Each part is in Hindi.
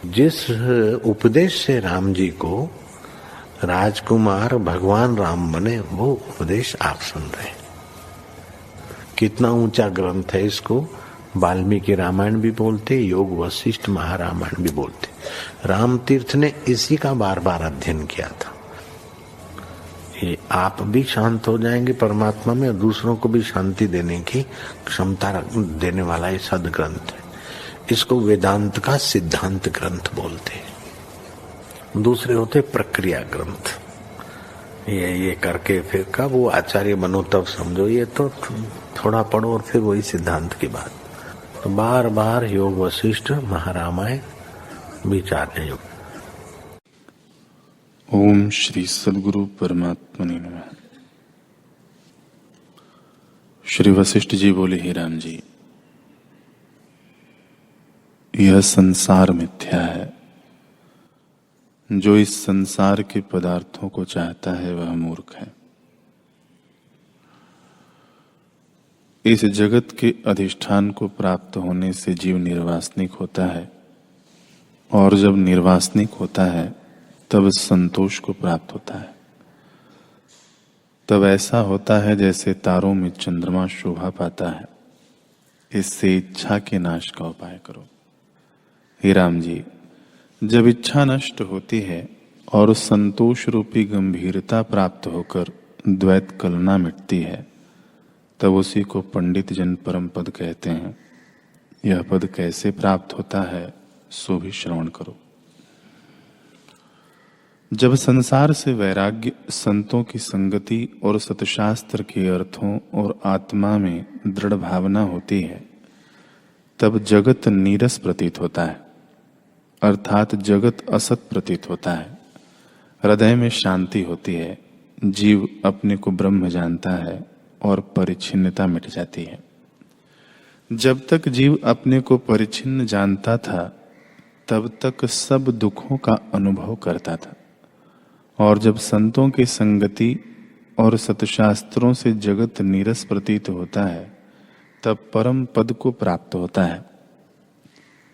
जिस उपदेश से राम जी को राजकुमार भगवान राम बने, वो उपदेश आप सुन रहे हैं। कितना ऊंचा ग्रंथ है। इसको वाल्मीकि रामायण भी बोलते, योग वशिष्ठ महारामायण भी बोलते। राम तीर्थ ने इसी का बार बार अध्ययन किया था। ये आप भी शांत हो जाएंगे परमात्मा में, और दूसरों को भी शांति देने की क्षमता देने वाला ये सदग्रंथ है। इसको वेदांत का सिद्धांत ग्रंथ बोलते हैं। दूसरे होते प्रक्रिया ग्रंथ। ये करके फिर कब वो आचार्य बनो तब समझो, ये तो थोड़ा पढ़ो और फिर वही सिद्धांत की बात। तो बार बार योग वशिष्ठ महारामायण विचारने योग। ओम श्री सद्गुरु परमात्मने नमः। श्री वशिष्ठ जी बोले, हे राम जी, यह संसार मिथ्या है। जो इस संसार के पदार्थों को चाहता है वह मूर्ख है। इस जगत के अधिष्ठान को प्राप्त होने से जीव निर्वासनिक होता है, और जब निर्वासनिक होता है तब संतोष को प्राप्त होता है। तब ऐसा होता है जैसे तारों में चंद्रमा शोभा पाता है। इससे इच्छा के नाश का उपाय करो। हे राम जी, जब इच्छा नष्ट होती है और संतोष रूपी गंभीरता प्राप्त होकर द्वैत कलना मिटती है, तब उसी को पंडित जन परम पद कहते हैं। यह पद कैसे प्राप्त होता है सो भी श्रवण करो। जब संसार से वैराग्य, संतों की संगति और सतशास्त्र के अर्थों और आत्मा में दृढ़ भावना होती है, तब जगत नीरस प्रतीत होता है, अर्थात जगत असत प्रतीत होता है। हृदय में शांति होती है, जीव अपने को ब्रह्म जानता है और परिच्छिन्नता मिट जाती है। जब तक जीव अपने को परिच्छिन्न जानता था, तब तक सब दुखों का अनुभव करता था, और जब संतों की संगति और सतशास्त्रों से जगत नीरस प्रतीत होता है, तब परम पद को प्राप्त होता है।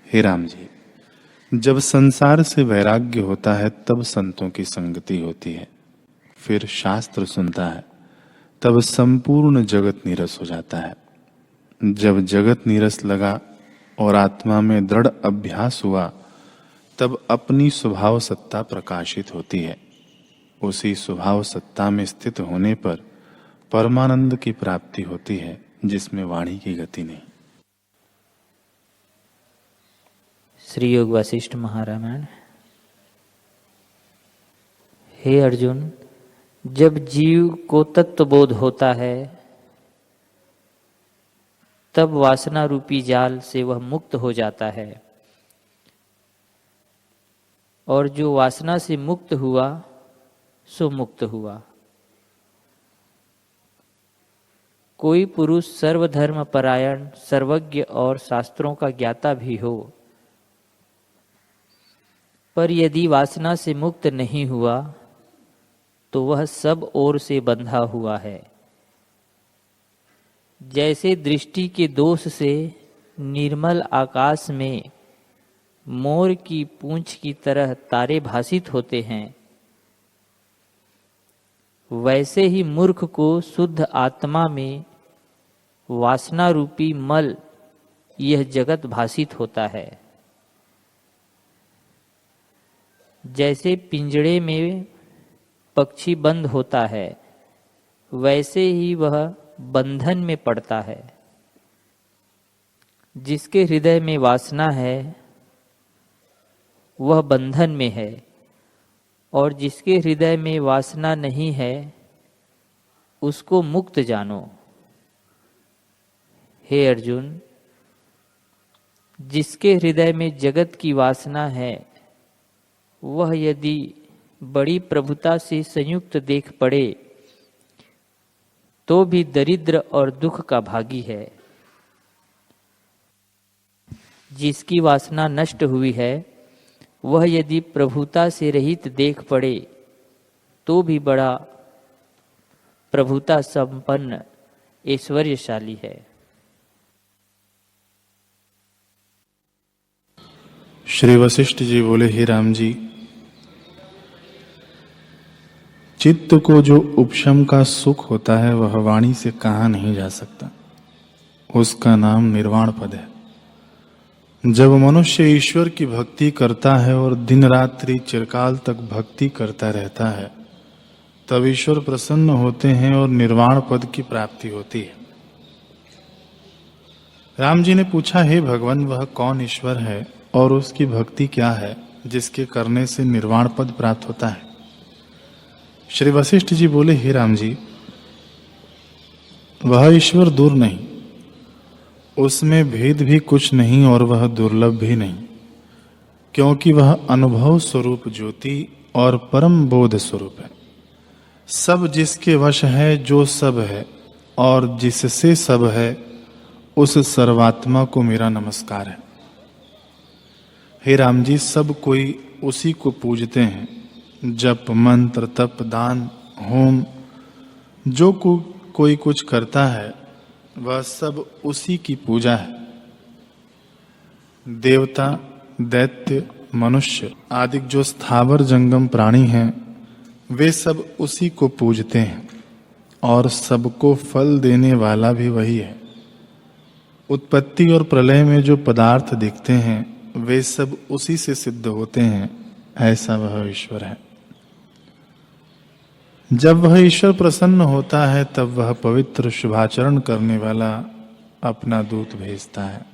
हे राम जी, जब संसार से वैराग्य होता है तब संतों की संगति होती है, फिर शास्त्र सुनता है, तब संपूर्ण जगत नीरस हो जाता है। जब जगत नीरस लगा और आत्मा में दृढ़ अभ्यास हुआ, तब अपनी स्वभाव सत्ता प्रकाशित होती है। उसी स्वभाव सत्ता में स्थित होने पर परमानंद की प्राप्ति होती है, जिसमें वाणी की गति नहीं। श्री योग वशिष्ठ महारामायण। हे अर्जुन, जब जीव को तत्वबोध होता है, तब वासना रूपी जाल से वह मुक्त हो जाता है, और जो वासना से मुक्त हुआ सो मुक्त हुआ। कोई पुरुष सर्वधर्म परायण, सर्वज्ञ और शास्त्रों का ज्ञाता भी हो, पर यदि वासना से मुक्त नहीं हुआ तो वह सब ओर से बंधा हुआ है। जैसे दृष्टि के दोष से निर्मल आकाश में मोर की पूंछ की तरह तारे भासित होते हैं, वैसे ही मूर्ख को शुद्ध आत्मा में वासना रूपी मल यह जगत भासित होता है। जैसे पिंजड़े में पक्षी बंद होता है, वैसे ही वह बंधन में पड़ता है। जिसके हृदय में वासना है वह बंधन में है, और जिसके हृदय में वासना नहीं है उसको मुक्त जानो। हे अर्जुन, जिसके हृदय में जगत की वासना है वह यदि बड़ी प्रभुता से संयुक्त देख पड़े तो भी दरिद्र और दुख का भागी है। जिसकी वासना नष्ट हुई है वह यदि प्रभुता से रहित देख पड़े तो भी बड़ा प्रभुता संपन्न ऐश्वर्यशाली है। श्री वशिष्ठ जी बोले, हे राम जी, चित्त को जो उपशम का सुख होता है वह वाणी से कहा नहीं जा सकता। उसका नाम निर्वाण पद है। जब मनुष्य ईश्वर की भक्ति करता है और दिन रात्रि चिरकाल तक भक्ति करता रहता है, तब ईश्वर प्रसन्न होते हैं और निर्वाण पद की प्राप्ति होती है। राम जी ने पूछा, हे भगवान, वह कौन ईश्वर है और उसकी भक्ति क्या है जिसके करने से निर्वाण पद प्राप्त होता है? श्री वशिष्ठ जी बोले, हे राम जी, वह ईश्वर दूर नहीं, उसमें भेद भी कुछ नहीं और वह दुर्लभ भी नहीं, क्योंकि वह अनुभव स्वरूप ज्योति और परम बोध स्वरूप है। सब जिसके वश है, जो सब है और जिससे सब है, उस सर्वात्मा को मेरा नमस्कार है। हे राम जी, सब कोई उसी को पूजते हैं। जप, मंत्र, तप, दान, होम, जो कोई कुछ करता है वह सब उसी की पूजा है। देवता, दैत्य, मनुष्य आदि जो स्थावर जंगम प्राणी हैं, वे सब उसी को पूजते हैं और सबको फल देने वाला भी वही है। उत्पत्ति और प्रलय में जो पदार्थ दिखते हैं वे सब उसी से सिद्ध होते हैं, ऐसा वह ईश्वर है। जब वह ईश्वर प्रसन्न होता है तब वह पवित्र शुभाचरण करने वाला अपना दूत भेजता है।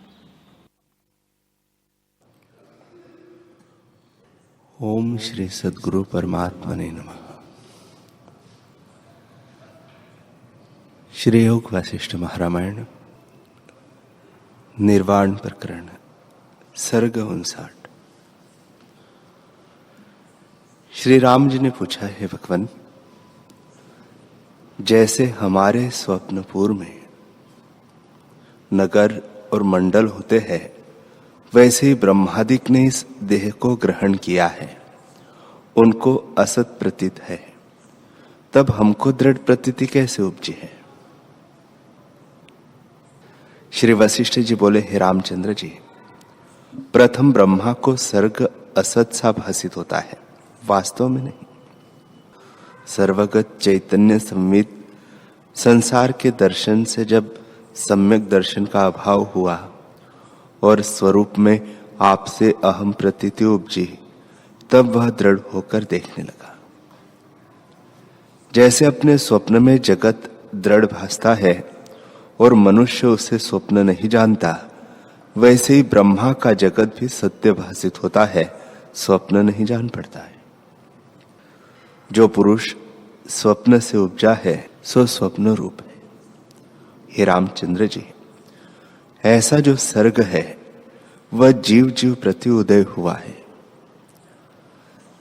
ओम श्री सद्गुरु परमात्मने नमः। श्री योग वशिष्ठ महारामायण, निर्वाण प्रकरण, सर्ग 59। श्री राम जी ने पूछा, हे भगवान, जैसे हमारे स्वप्नपुर में नगर और मंडल होते हैं, वैसे ही ब्रह्मादिक ने इस देह को ग्रहण किया है, उनको असत प्रतीत है, तब हमको दृढ़ प्रतीति कैसे उपजी है? श्री वशिष्ठ जी बोले, हे रामचंद्र जी, प्रथम ब्रह्मा को सर्ग असत सा भासित होता है, वास्तव में नहीं। सर्वगत चैतन्य संवित संसार के दर्शन से जब सम्यक दर्शन का अभाव हुआ और स्वरूप में आपसे अहम प्रतीति उपजी, तब वह दृढ़ होकर देखने लगा। जैसे अपने स्वप्न में जगत दृढ़ भासता है और मनुष्य उसे स्वप्न नहीं जानता, वैसे ही ब्रह्मा का जगत भी सत्य भासित होता है, स्वप्न नहीं जान पड़ता है। जो पुरुष स्वप्न से उपजा है सो स्वप्न रूप है। हे रामचंद्र जी, ऐसा जो सर्ग है वह जीव जीव प्रति उदय हुआ है।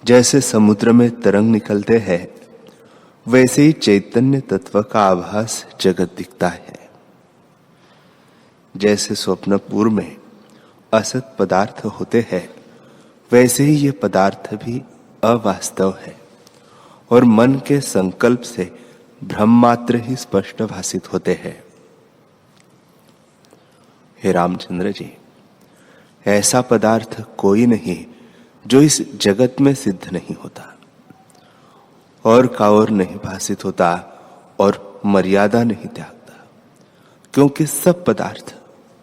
जैसे समुद्र में तरंग निकलते हैं, वैसे ही चैतन्य तत्व का आभास जगत दिखता है। जैसे स्वप्नपुर में असत पदार्थ होते हैं, वैसे ही ये पदार्थ भी अवास्तव है और मन के संकल्प से भ्रम मात्र ही स्पष्ट भासित होते हैं। हे रामचंद्र जी, ऐसा पदार्थ कोई नहीं जो इस जगत में सिद्ध नहीं होता और का और नहीं भासित होता और मर्यादा नहीं त्यागता, क्योंकि सब पदार्थ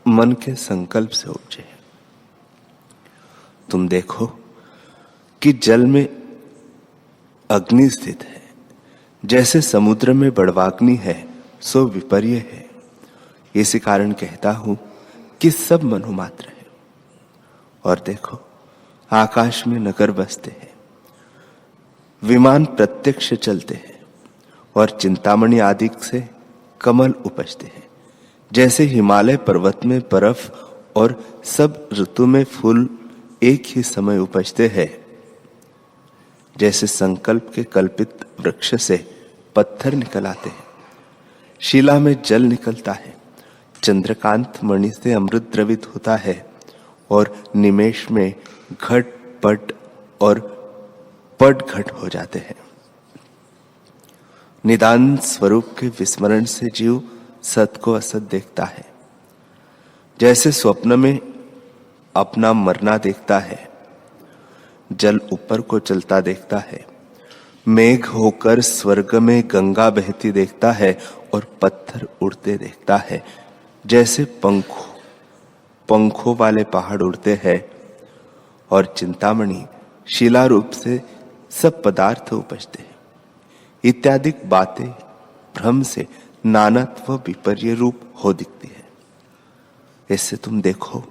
मन के संकल्प से उपजे हैं। तुम देखो कि जल में अग्नि स्थित है, जैसे समुद्र में बड़वाग्नि है सो विपर्य है। इसी कारण कहता हूं कि सब मनोमात्र है। और देखो, आकाश में नगर बसते हैं, विमान प्रत्यक्ष चलते हैं और चिंतामणि आदि से कमल उपजते हैं। जैसे हिमालय पर्वत में बर्फ और सब ऋतु में फूल एक ही समय उपजते हैं, जैसे संकल्प के कल्पित वृक्ष से पत्थर निकल आते हैं, शिला में जल निकलता है, चंद्रकांत मणि से अमृत द्रवित होता है और निमेष में घट पट और पट घट हो जाते हैं। निदान स्वरूप के विस्मरण से जीव सत को असत देखता है। जैसे स्वप्न में अपना मरना देखता है, जल ऊपर को चलता देखता है, मेघ होकर स्वर्ग में गंगा बहती देखता है और पत्थर उड़ते देखता है, जैसे पंखों वाले पहाड़ उड़ते हैं और चिंतामणि शिला रूप से सब पदार्थ उपजते हैं, इत्यादि बातें भ्रम से नानात्व विपर्य रूप हो दिखती है। इससे तुम देखो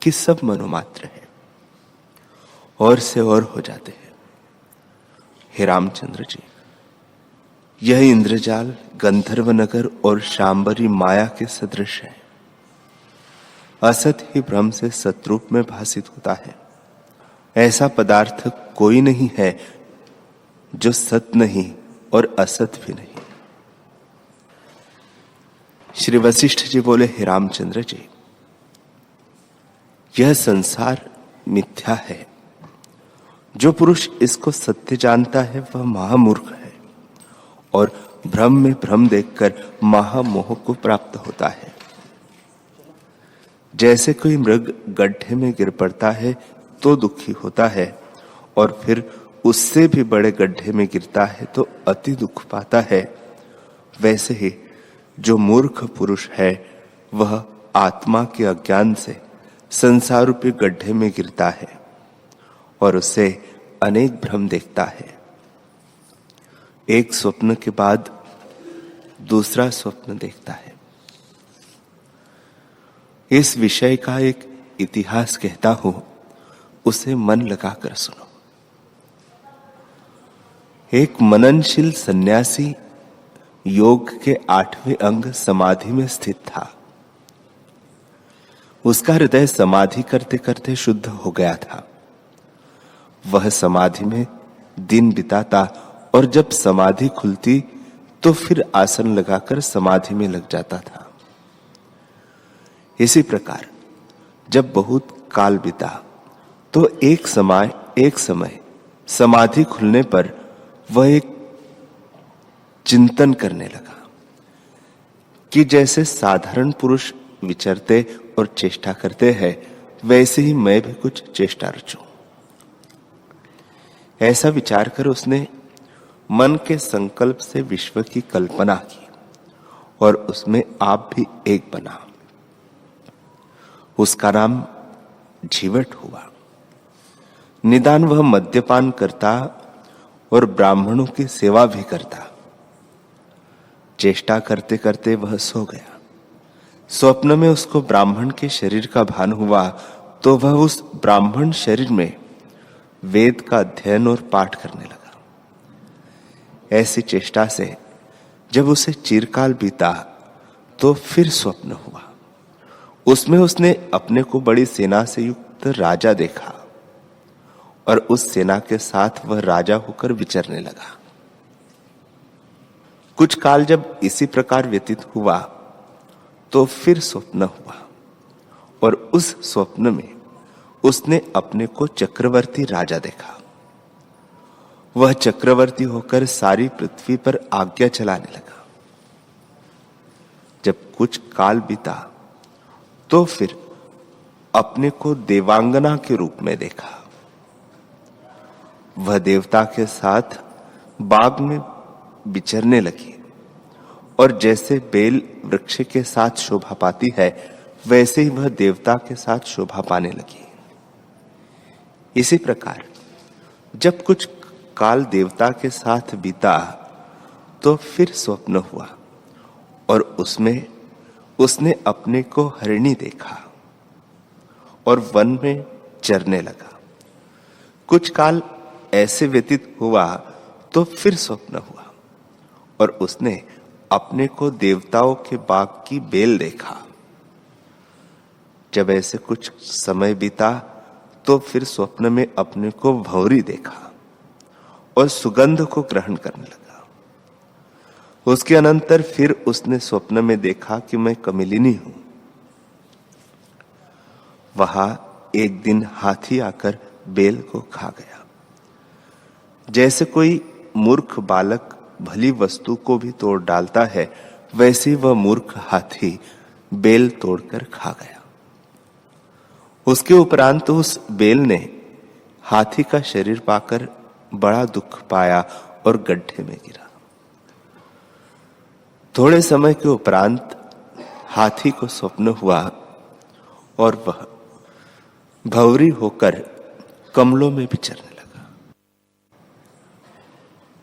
कि सब मनोमात्र है और से और हो जाते हैं। हे रामचंद्र जी, यह इंद्रजाल गंधर्व नगर और शांबरी माया के सदृश है। असत ही भ्रम से सतरूप में भासित होता है। ऐसा पदार्थ कोई नहीं है जो सत नहीं और असत भी नहीं। श्री वशिष्ठ जी बोले, हे रामचंद्र जी, यह संसार मिथ्या है। जो पुरुष इसको सत्य जानता है वह महामूर्ख है और भ्रम में भ्रम देखकर महामोह को प्राप्त होता है। जैसे कोई मृग गड्ढे में गिर पड़ता है तो दुखी होता है और फिर उससे भी बड़े गड्ढे में गिरता है तो अति दुख पाता है, वैसे ही जो मूर्ख पुरुष है वह आत्मा के अज्ञान से संसार रूपी गड्ढे में गिरता है और उसे अनेक भ्रम देखता है। एक स्वप्न के बाद दूसरा स्वप्न देखता है। इस विषय का एक इतिहास कहता हूं, उसे मन लगाकर सुनो। एक मननशील सन्यासी योग के 8वें अंग समाधि में स्थित था। उसका हृदय समाधि करते करते शुद्ध हो गया था। वह समाधि में दिन बिताता और जब समाधि खुलती तो फिर आसन लगाकर समाधि में लग जाता था। इसी प्रकार जब बहुत काल बीता तो एक समय समाधि खुलने पर वह एक चिंतन करने लगा कि जैसे साधारण पुरुष विचरते और चेष्टा करते हैं, वैसे ही मैं भी कुछ चेष्टा रचूं। ऐसा विचार कर उसने मन के संकल्प से विश्व की कल्पना की और उसमें आप भी एक बना। उसका नाम जीवट हुआ। निदान वह मद्यपान करता और ब्राह्मणों की सेवा भी करता। चेष्टा करते करते वह सो गया। स्वप्न में उसको ब्राह्मण के शरीर का भान हुआ तो वह उस ब्राह्मण शरीर में वेद का अध्ययन और पाठ करने लगा। ऐसी चेष्टा से जब उसे चिरकाल बीता तो फिर स्वप्न हुआ। उसमें उसने अपने को बड़ी सेना से युक्त राजा देखा और उस सेना के साथ वह राजा होकर विचरने लगा। कुछ काल जब इसी प्रकार व्यतीत हुआ तो फिर स्वप्न हुआ और उस स्वप्न में उसने अपने को चक्रवर्ती राजा देखा। वह चक्रवर्ती होकर सारी पृथ्वी पर आज्ञा चलाने लगा। जब कुछ काल बीता तो फिर अपने को देवांगना के रूप में देखा। वह देवता के साथ बाग में विचरने लगी और जैसे बेल वृक्ष के साथ शोभा पाती है, वैसे ही वह देवता के साथ शोभा पाने लगी। इसी प्रकार जब कुछ काल देवता के साथ बीता तो फिर स्वप्न हुआ और उसमें उसने अपने को हरिणी देखा और वन में चरने लगा। कुछ काल ऐसे व्यतीत हुआ तो फिर स्वप्न हुआ और उसने अपने को देवताओं के बाग की बेल देखा। जब ऐसे कुछ समय बीता तो फिर स्वप्न में अपने को भंवरी देखा और सुगंध को ग्रहण करने लगा। उसके अनंतर फिर उसने स्वप्न में देखा कि मैं कमिलिनी हूं। वहां एक दिन हाथी आकर बेल को खा गया। जैसे कोई मूर्ख बालक भली वस्तु को भी तोड़ डालता है, वैसे वह मूर्ख हाथी बेल तोड़कर खा गया। उसके उपरांत उस बेल ने हाथी का शरीर पाकर बड़ा दुख पाया और गड्ढे में गिरा। थोड़े समय के उपरांत हाथी को स्वप्न हुआ और वह भंवरी होकर कमलों में विचरने लगा।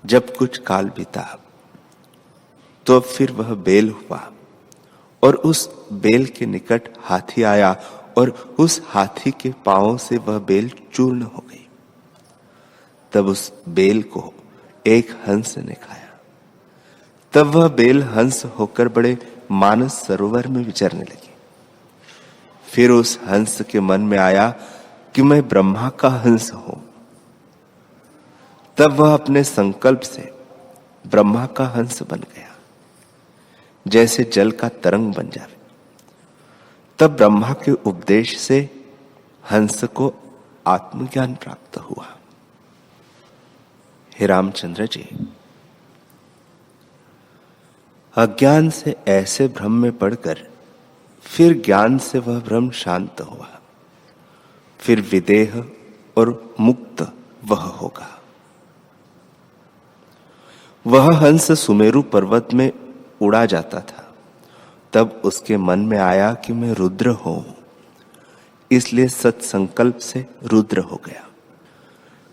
जब कुछ काल बीता तो फिर वह बेल हुआ और उस बेल के निकट हाथी आया और उस हाथी के पांवों से वह बेल चूर्ण हो गई। तब उस बेल को एक हंस ने खाया। तब वह बेल हंस होकर बड़े मानस सरोवर में विचरने लगी। फिर उस हंस के मन में आया कि मैं ब्रह्मा का हंस हूं। तब वह अपने संकल्प से ब्रह्मा का हंस बन गया, जैसे जल का तरंग बन जावे। तब ब्रह्मा के उपदेश से हंस को आत्मज्ञान प्राप्त हुआ। हे रामचंद्र जी, अज्ञान से ऐसे भ्रम में पड़कर फिर ज्ञान से वह भ्रम शांत हुआ। फिर विदेह और मुक्त वह होगा। वह हंस सुमेरु पर्वत में उड़ा जाता था। तब उसके मन में आया कि मैं रुद्र हूं, इसलिए सत्संकल्प से रुद्र हो गया।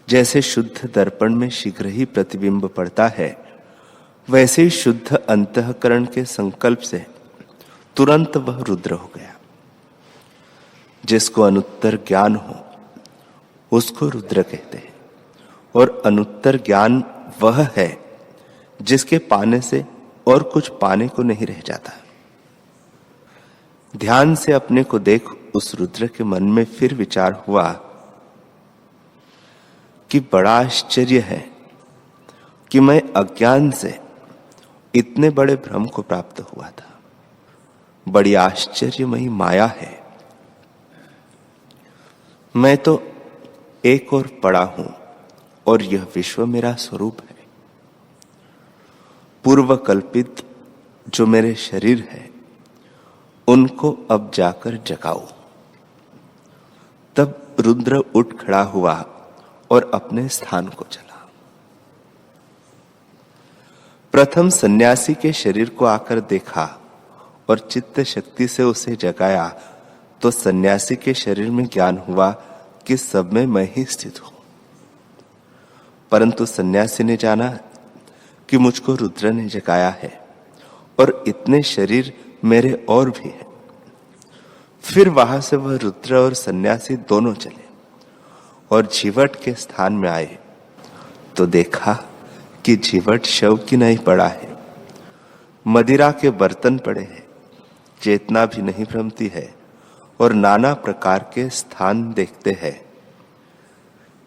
जैसे शुद्ध दर्पण में शीघ्र ही प्रतिबिंब पड़ता है, वैसे ही शुद्ध अंतःकरण के संकल्प से तुरंत वह रुद्र हो गया। जिसको अनुत्तर ज्ञान हो उसको रुद्र कहते हैं, और अनुत्तर ज्ञान वह है जिसके पाने से और कुछ पाने को नहीं रह जाता। ध्यान से अपने को देख उस रुद्र के मन में फिर विचार हुआ कि बड़ा आश्चर्य है कि मैं अज्ञान से इतने बड़े भ्रम को प्राप्त हुआ था। बड़ी आश्चर्यमयी माया है। मैं तो एक और पड़ा हूं और यह विश्व मेरा स्वरूप है। पूर्व कल्पित जो मेरे शरीर है उनको अब जाकर जगाओ। तब रुद्र उठ खड़ा हुआ और अपने स्थान को चला। प्रथम सन्यासी के शरीर को आकर देखा और चित्त शक्ति से उसे जगाया तो सन्यासी के शरीर में ज्ञान हुआ कि सब में मैं ही स्थित हूं। परंतु सन्यासी ने जाना कि मुझको रुद्र ने जगाया है और इतने शरीर मेरे और भी हैं। फिर वहां से वह रुद्र और सन्यासी दोनों चले और जीवट के स्थान में आए तो देखा कि जीवट शव की नहीं पड़ा है। मदिरा के बर्तन पड़े हैं, चेतना भी नहीं भ्रमती है और नाना प्रकार के स्थान देखते हैं।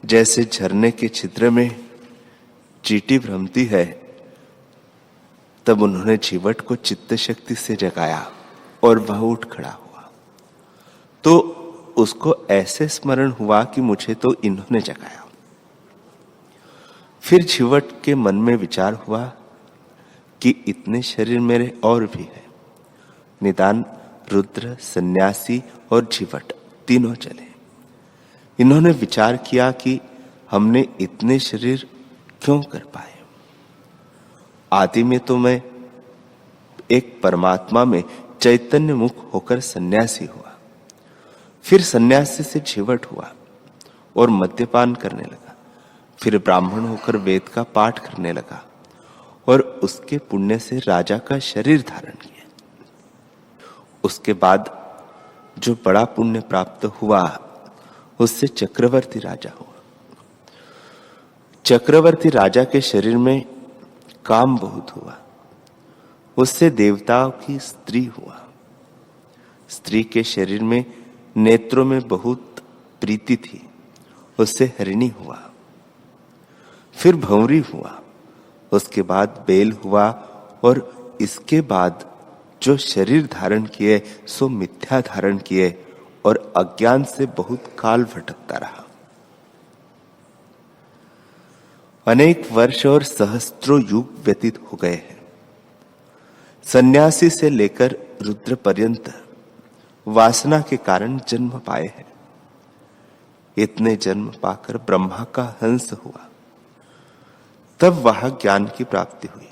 जैसे झरने के छिद्र में चींटी भ्रमती है, तब उन्होंने जीवट को चित्त शक्ति से जगाया और वह उठ खड़ा हुआ। तो उसको ऐसे स्मरण हुआ कि मुझे तो इन्होंने जगाया। फिर जीवट के मन में विचार हुआ कि इतने शरीर मेरे और भी हैं। निदान रुद्र, सन्यासी और जीवट तीनों चले। इन्होंने विचार किया कि हमने इतने शरीर क्यों कर पाए। आदि में तो मैं एक परमात्मा में चैतन्य मुख होकर सन्यासी हुआ। फिर सन्यासी से जीवट हुआ और मद्यपान करने लगा। फिर ब्राह्मण होकर वेद का पाठ करने लगा और उसके पुण्य से राजा का शरीर धारण किया। उसके बाद जो बड़ा पुण्य प्राप्त हुआ उससे चक्रवर्ती राजा हुआ। चक्रवर्ती राजा के शरीर में काम बहुत हुआ। उससे देवताओं की स्त्री हुआ। स्त्री के शरीर में नेत्रों में बहुत प्रीति थी, उससे हरिणी हुआ। फिर भंवरी हुआ, उसके बाद बेल हुआ और इसके बाद जो शरीर धारण किए सो मिथ्या धारण किए और अज्ञान से बहुत काल भटकता रहा। अनेक वर्ष और सहस्त्रों युग व्यतीत हो गए हैं। सन्यासी से लेकर रुद्र पर्यंत वासना के कारण जन्म पाए हैं। इतने जन्म पाकर ब्रह्मा का हंस हुआ। तब वह ज्ञान की प्राप्ति हुई,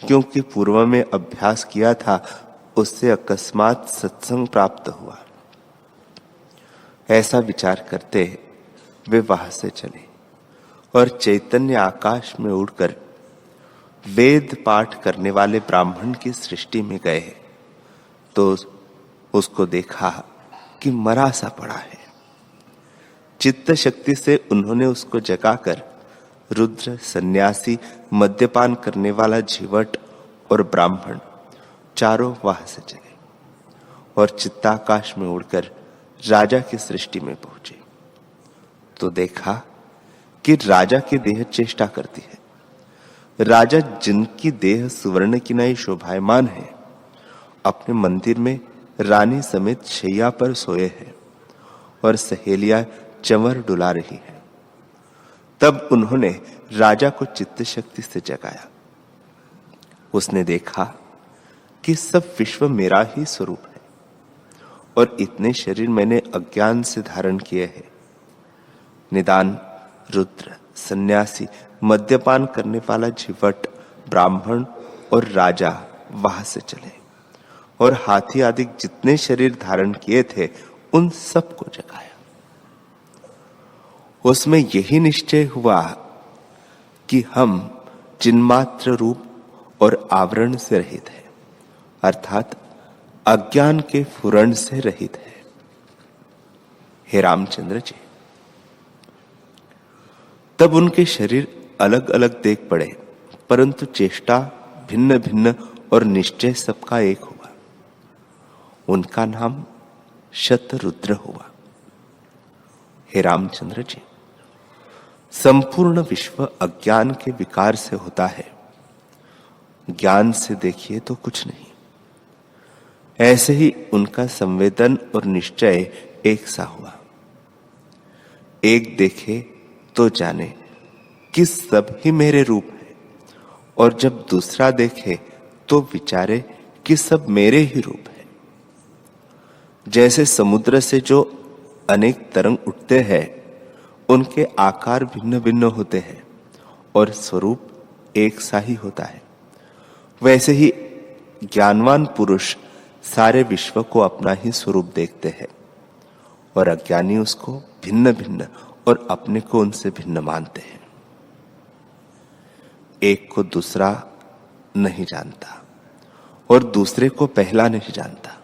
क्योंकि पूर्व में अभ्यास किया था, उससे अकस्मात सत्संग प्राप्त हुआ। ऐसा विचार करते वे वहां से चले और चैतन्य आकाश में उड़कर वेद पाठ करने वाले ब्राह्मण की सृष्टि में गए तो उसको देखा कि मरा सा पड़ा है। चित्त शक्ति से उन्होंने उसको जगाकर रुद्र, सन्यासी, मद्यपान करने वाला झिवट और ब्राह्मण चारों वहां से चले और चित्ताकाश में उड़कर राजा की सृष्टि में पहुंचे तो देखा कि राजा की देह चेष्टा करती है। राजा, जिनकी देह सुवर्ण की नई शोभायमान है, अपने मंदिर में रानी समेत शैया पर सोए हैं और सहेलियां चंवर डुला रही है। तब उन्होंने राजा को चित्त शक्ति से जगाया। उसने देखा कि सब विश्व मेरा ही स्वरूप है और इतने शरीर मैंने अज्ञान से धारण किए हैं। निदान रुद्र, सन्यासी, मद्यपान करने वाला झिवट, ब्राह्मण और राजा वहां से चले और हाथी आदि जितने शरीर धारण किए थे उन सबको जगाया। उसमें यही निश्चय हुआ कि हम चिन्मात्र रूप और आवरण से रहित है, अर्थात अज्ञान के फुरण से रहित है। हे रामचंद्र जी, तब उनके शरीर अलग अलग देख पड़े, परंतु चेष्टा भिन्न भिन्न और निश्चय सबका एक हुआ। उनका नाम शतरुद्र हुआ। हे रामचंद्र जी, संपूर्ण विश्व अज्ञान के विकार से होता है, ज्ञान से देखिए तो कुछ नहीं। ऐसे ही उनका संवेदन और निश्चय एक सा हुआ। एक देखे तो जाने कि सब ही मेरे रूप है, और जब दूसरा देखे तो विचारे कि सब मेरे ही रूप है। जैसे समुद्र से जो अनेक तरंग उठते हैं, उनके आकार भिन्न भिन्न होते हैं और स्वरूप एक सा ही होता है, वैसे ही ज्ञानवान पुरुष सारे विश्व को अपना ही स्वरूप देखते हैं और अज्ञानी उसको भिन्न भिन्न और अपने को उनसे भिन्न मानते हैं। एक को दूसरा नहीं जानता और दूसरे को पहला नहीं जानता।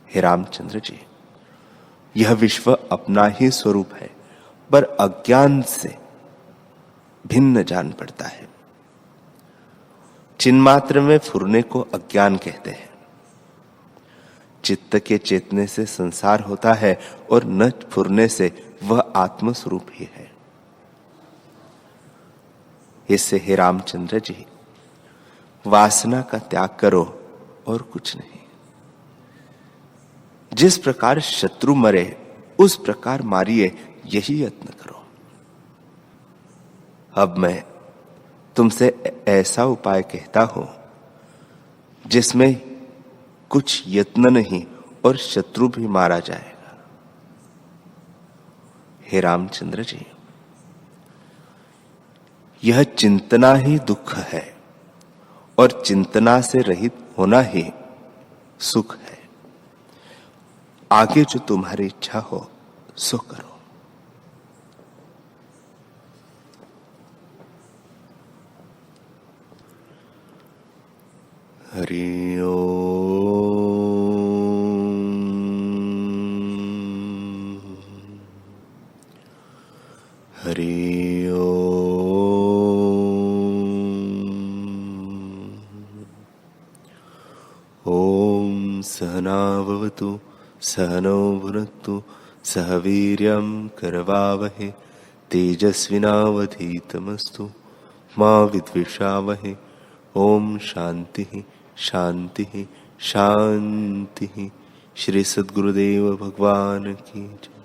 हे रामचंद्र जी, यह विश्व अपना ही स्वरूप है, पर अज्ञान से भिन्न जान पड़ता है। चिन्मात्र में फुरने को अज्ञान कहते हैं। चित्त के चेतने से संसार होता है और न फुरने से वह आत्म स्वरूप ही है। इससे हे रामचंद्र जी, वासना का त्याग करो और कुछ नहीं। जिस प्रकार शत्रु मरे उस प्रकार मारिए, यही यत्न करो। अब मैं तुमसे ऐसा उपाय कहता हूं जिसमें कुछ यत्न नहीं और शत्रु भी मारा जाएगा। हे रामचंद्र जी, यह चिंतना ही दुख है और चिंतना से रहित होना ही सुख है। आगे जो तुम्हारी इच्छा हो सो करो। हरि ओम। हरि ओम। ओम सहना भवतु सहनौ भुनक्तु सह वीर्यं करवावहे तेजस्विनावधीतमस्तु मा विद्विषावहे। ओम शांति शांति शांति। श्री सद्गुरुदेव भगवान की जय।